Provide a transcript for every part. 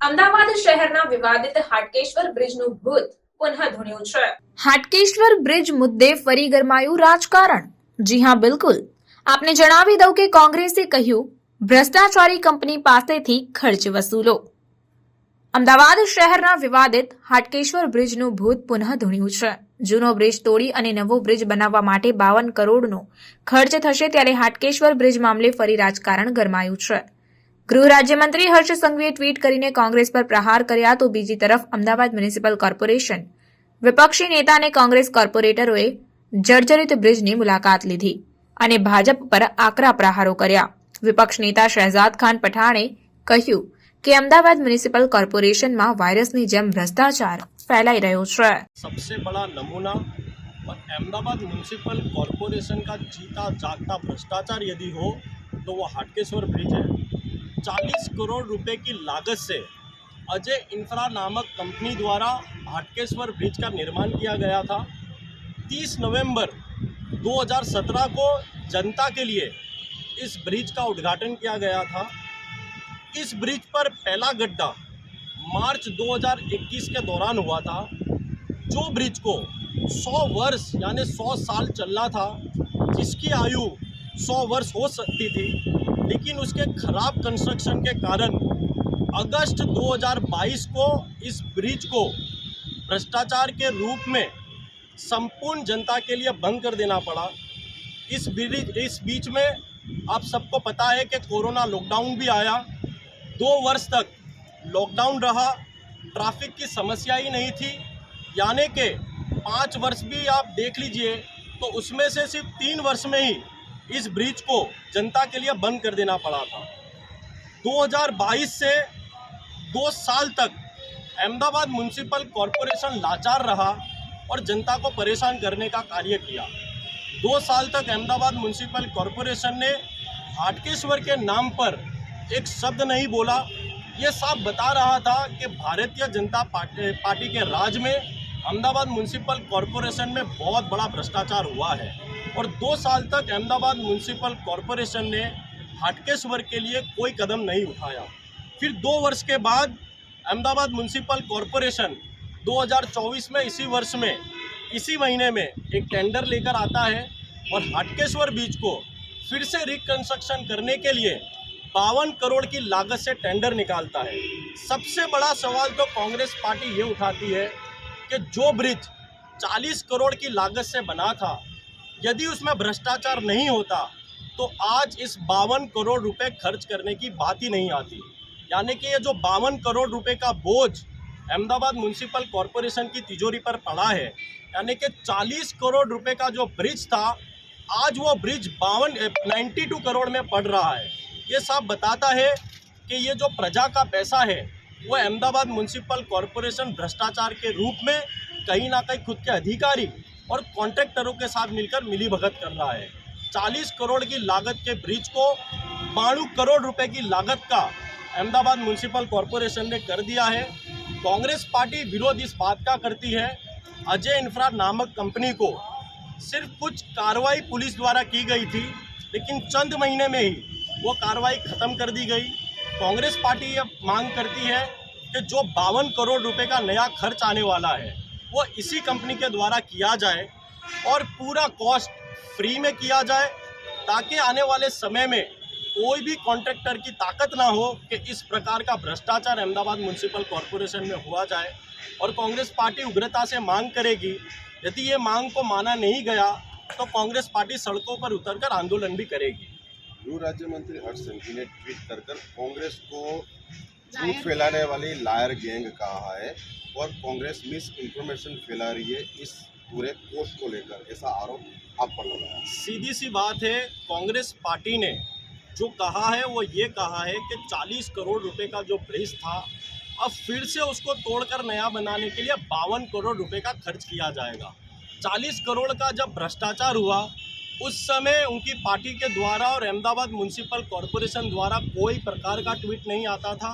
અમદાવાદ શહેરના વિવાદિત હાટકેશ્વર બ્રિજનું ભૂત પુનઃ ધૂણ્યું છે। હાટકેશ્વર બ્રિજ મુદ્દે ફરી ગરમાયું રાજકારણ। જી હા, બિલકુલ। આપને જણાવી દઉં કે કોંગ્રેસે કહ્યું, ભ્રષ્ટાચારી કંપની પાસેથી ખર્ચ વસૂલો। અમદાવાદ શહેરના વિવાદિત હાટકેશ્વર બ્રિજનું ભૂત પુનઃ ધૂણ્યું છે। જૂનો બ્રિજ તોડી અને નવો બ્રિજ બનાવવા માટે 52 કરોડનો ખર્ચ થશે, ત્યારે હાટકેશ્વર બ્રિજ મામલે ફરી રાજકારણ ગરમાયું છે। ગૃહ રાજ્યમંત્રી હર્ષ સંઘવીએ ટ્વીટ કરીને કોંગ્રેસ પર પ્રહાર કર્યા, તો બીજી તરફ અમદાવાદ મ્યુનિસિપલ કોર્પોરેશન વિપક્ષી નેતા અને કોંગ્રેસ કોર્પોરેટરોએ જર્જરિત બ્રિજની મુલાકાત લીધી અને ભાજપ પર આકરા પ્રહારો કર્યા। વિપક્ષ નેતા શહેજાદ ખાન પઠાણે કહ્યું કે અમદાવાદ મ્યુનિસિપલ કોર્પોરેશનમાં વાયરસની જેમ ભ્રષ્ટાચાર ફેલાઈ રહ્યો છે। सबसे बड़ा नमूना और अहमदाबाद म्यूनसिपल कॉरपोरेशन का जीता जागता भ्रष्टाचार यदि हो तो वो हाटकेश्वर ब्रिज है। 40 करोड़ रुपए की लागत से अजय इंफ्रा नामक कंपनी द्वारा हाटकेश्वर ब्रिज का निर्माण किया गया था। 30 नवंबर 2017 को जनता के लिए इस ब्रिज का उद्घाटन किया गया था। इस ब्रिज पर पहला गड्ढा मार्च 2021 के दौरान हुआ था। जो ब्रिज को 100 वर्ष यानी 100 साल चलना था, जिसकी आयु 100 वर्ष हो सकती थी, लेकिन उसके खराब कंस्ट्रक्शन के कारण अगस्त 2022 को इस ब्रिज को भ्रष्टाचार के रूप में संपूर्ण जनता के लिए बंद कर देना पड़ा। इस बीच में आप सबको पता है कि कोरोना लॉकडाउन भी आया। 2 वर्ष तक लॉकडाउन रहा, ट्रैफिक की समस्या ही नहीं थी, यानी कि 5 वर्ष भी आप देख लीजिए तो उसमें से सिर्फ 3 वर्ष में ही इस ब्रिज को जनता के लिए बंद कर देना पड़ा था। 2022 से 2 साल तक अहमदाबाद म्युनिसिपल कॉरपोरेशन लाचार रहा और जनता को परेशान करने का कार्य किया। 2 साल तक अहमदाबाद म्युनिसिपल कॉरपोरेशन ने हाटकेश्वर के नाम पर एक शब्द नहीं बोला। ये साफ बता रहा था कि भारतीय जनता पार्टी के राज में अहमदाबाद म्युनिसिपल कॉरपोरेशन में बहुत बड़ा भ्रष्टाचार हुआ है। और 2 साल तक अहमदाबाद म्युनिसिपल कॉरपोरेशन ने हाटकेश्वर के लिए कोई कदम नहीं उठाया। फिर 2 वर्ष के बाद अहमदाबाद म्युनिसिपल कॉरपोरेशन 2024 में इसी महीने में एक टेंडर लेकर आता है और हाटकेश्वर ब्रिज को फिर से रिकंस्ट्रक्शन करने के लिए 52 करोड़ की लागत से टेंडर निकालता है। सबसे बड़ा सवाल तो कांग्रेस पार्टी ये उठाती है कि जो ब्रिज 40 करोड़ की लागत से बना था, यदि उसमें भ्रष्टाचार नहीं होता तो आज इस 52 करोड़ रुपए खर्च करने की बात ही नहीं आती। यानी कि ये जो 52 करोड़ रुपए का बोझ अहमदाबाद म्युनिसिपल कॉरपोरेशन की तिजोरी पर पड़ा है, यानी कि 40 करोड़ रुपए का जो ब्रिज था, आज वो ब्रिज 92 करोड़ में पड़ रहा है। ये साफ बताता है कि ये जो प्रजा का पैसा है वो अहमदाबाद म्युनिसिपल कॉरपोरेशन भ्रष्टाचार के रूप में कहीं ना कहीं खुद के अधिकारी और कॉन्ट्रैक्टरों के साथ मिलकर मिलीभगत कर रहा है। 40 करोड़ की लागत के ब्रिज को 92 करोड़ रुपए की लागत का अहमदाबाद म्युनिसिपल कॉरपोरेशन ने कर दिया है। कांग्रेस पार्टी विरोध इस बात का करती है, अजय इंफ्रा नामक कंपनी को सिर्फ कुछ कार्रवाई पुलिस द्वारा की गई थी, लेकिन चंद महीने में ही वो कार्रवाई ख़त्म कर दी गई। कांग्रेस पार्टी ये मांग करती है कि जो 52 करोड़ रुपए का नया खर्च आने वाला है वो इसी कंपनी के द्वारा किया जाए और पूरा कॉस्ट फ्री में किया जाए, ताकि आने वाले समय में कोई भी कॉन्ट्रैक्टर की ताकत ना हो कि इस प्रकार का भ्रष्टाचार अहमदाबाद म्युनिसिपल कॉरपोरेशन में हुआ जाए। और कांग्रेस पार्टी उग्रता से मांग करेगी। यदि ये मांग को माना नहीं गया तो कांग्रेस पार्टी सड़कों पर उतरकर आंदोलन भी करेगी। गृह राज्य मंत्री हर्ष संघवी ने ट्वीट कर कांग्रेस को झूठ फैलाने वाली लायर गैंग कहा है और कांग्रेस मिस इन्फॉर्मेशन फैला रही है इस पूरे पोस्ट को लेकर, ऐसा आरोप आप पर लगाया। सीधी सी बात है, कांग्रेस पार्टी ने जो कहा है वो ये कहा है कि 40 करोड़ रुपए का जो ब्रिज था, अब फिर से उसको तोड़कर नया बनाने के लिए 52 करोड़ रुपए का खर्च किया जाएगा। 40 करोड़ का जब भ्रष्टाचार हुआ उस समय उनकी पार्टी के द्वारा और अहमदाबाद म्युनिसिपल कॉरपोरेशन द्वारा कोई प्रकार का ट्वीट नहीं आता था,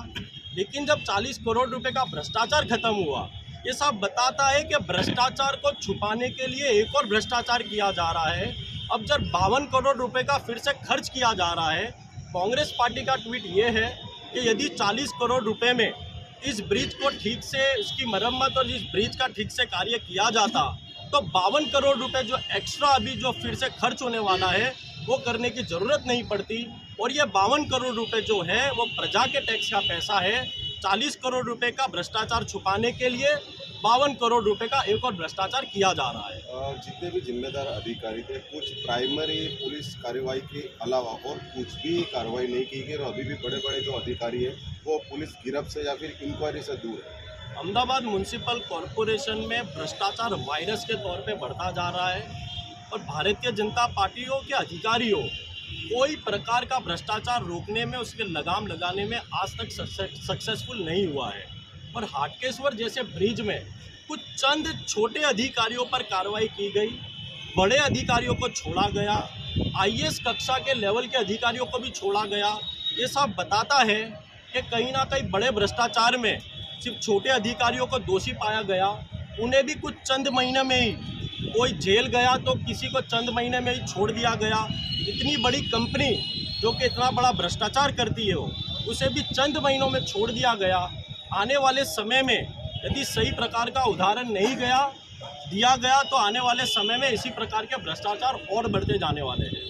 लेकिन जब 40 करोड़ रुपए का भ्रष्टाचार खत्म हुआ, ये सब बताता है कि भ्रष्टाचार को छुपाने के लिए एक और भ्रष्टाचार किया जा रहा है। अब जब 52 करोड़ रुपए का फिर से खर्च किया जा रहा है, कांग्रेस पार्टी का ट्वीट ये है कि यदि 40 करोड़ रुपए में इस ब्रिज को ठीक से, इसकी मरम्मत और इस ब्रिज का ठीक से कार्य किया जाता तो 52 करोड़ रुपए जो एक्स्ट्रा अभी जो फिर से खर्च होने वाला है वो करने की ज़रूरत नहीं पड़ती। और ये 52 करोड़ रुपए जो है वो प्रजा के टैक्स का पैसा है। 40 करोड़ रुपए का भ्रष्टाचार छुपाने के लिए 52 करोड़ रुपए का एक और भ्रष्टाचार किया जा रहा है। जितने भी जिम्मेदार अधिकारी थे, कुछ प्राइमरी पुलिस कार्रवाई के अलावा और कुछ भी कार्रवाई नहीं की गई और अभी भी बड़े बड़े जो अधिकारी है वो पुलिस गिरफ्त से या फिर इंक्वायरी से दूर है। अहमदाबाद म्यूनसिपल कॉरपोरेशन में भ्रष्टाचार वायरस के तौर पे बढ़ता जा रहा है और भारतीय जनता पार्टियों के अधिकारियों कोई प्रकार का भ्रष्टाचार रोकने में, उसके लगाम लगाने में आज तक सक्सेसफुल नहीं हुआ है। और हाटकेश्वर जैसे ब्रिज में कुछ चंद छोटे अधिकारियों पर कार्रवाई की गई, बड़े अधिकारियों को छोड़ा गया, आईएएस कक्षा के लेवल के अधिकारियों को भी छोड़ा गया। ये सब बताता है कि कहीं ना कहीं बड़े भ्रष्टाचार में सिर्फ छोटे अधिकारियों को दोषी पाया गया, उन्हें भी कुछ चंद महीने में ही, कोई जेल गया तो किसी को चंद महीने में ही छोड़ दिया गया। इतनी बड़ी कंपनी जो कि इतना बड़ा भ्रष्टाचार करती है उसे भी चंद महीनों में छोड़ दिया गया। आने वाले समय में यदि सही प्रकार का उदाहरण नहीं दिया गया तो आने वाले समय में इसी प्रकार के भ्रष्टाचार और बढ़ते जाने वाले हैं।